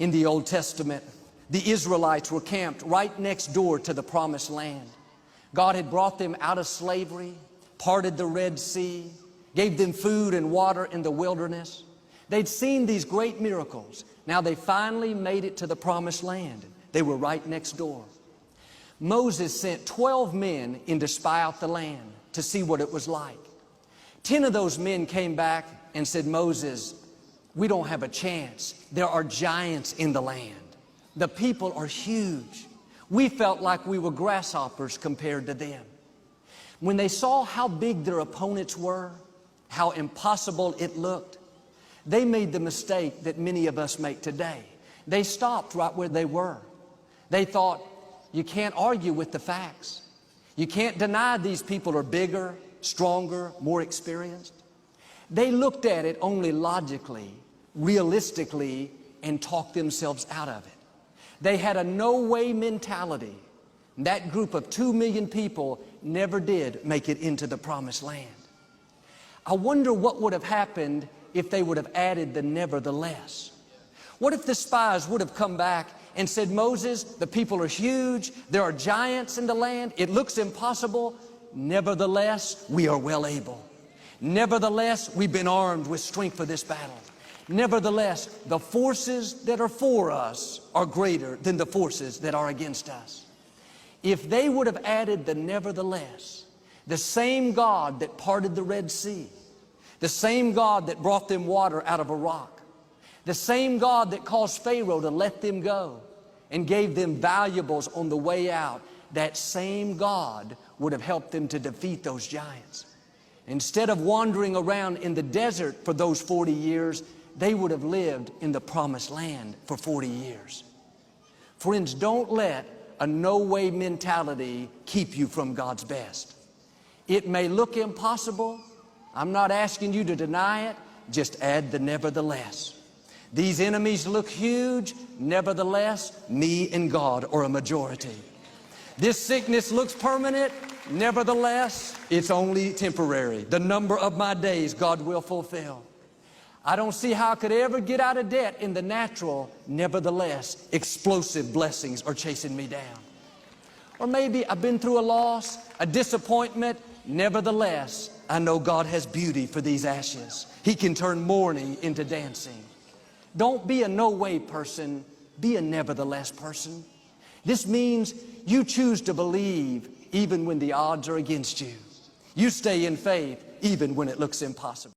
In the Old Testament, the Israelites were camped right next door to the Promised Land. God had brought them out of slavery, parted the Red Sea, gave them food and water in the wilderness. They'd seen these great miracles. Now they finally made it to the Promised Land. They were right next door. Moses sent 12 men in to spy out the land to see what it was like. 10 of those men came back and said, "Moses, we don't have a chance. There are giants in the land. The people are huge. We felt like we were grasshoppers compared to them." When they saw how big their opponents were, how impossible it looked, they made the mistake that many of us make today. They stopped right where they were. They thought, you can't argue with the facts. You can't deny these people are bigger, stronger, more experienced. They looked at it only logically, realistically, and talked themselves out of it. They had a no-way mentality. That group of 2 million people never did make it into the Promised Land. I wonder what would have happened if they would have added the nevertheless. What if the spies would have come back and said, "Moses, the people are huge. There are giants in the land. It looks impossible. Nevertheless, we are well able. Nevertheless, we've been armed with strength for this battle. Nevertheless, the forces that are for us are greater than the forces that are against us." If they would have added the nevertheless, the same God that parted the Red Sea, the same God that brought them water out of a rock, the same God that caused Pharaoh to let them go and gave them valuables on the way out, that same God would have helped them to defeat those giants. Instead of wandering around in the desert for those 40 years, they would have lived in the Promised Land for 40 years. Friends, don't let a no-way mentality keep you from God's best. It may look impossible. I'm not asking you to deny it. Just add the nevertheless. These enemies look huge. Nevertheless, me and God are a majority. This sickness looks permanent. Nevertheless, it's only temporary. The number of my days God will fulfill. I don't see how I could ever get out of debt in the natural. Nevertheless, explosive blessings are chasing me down. Or maybe I've been through a loss, a disappointment. Nevertheless, I know God has beauty for these ashes. He can turn mourning into dancing. Don't be a no-way person. Be a nevertheless person. This means you choose to believe even when the odds are against you. You stay in faith even when it looks impossible.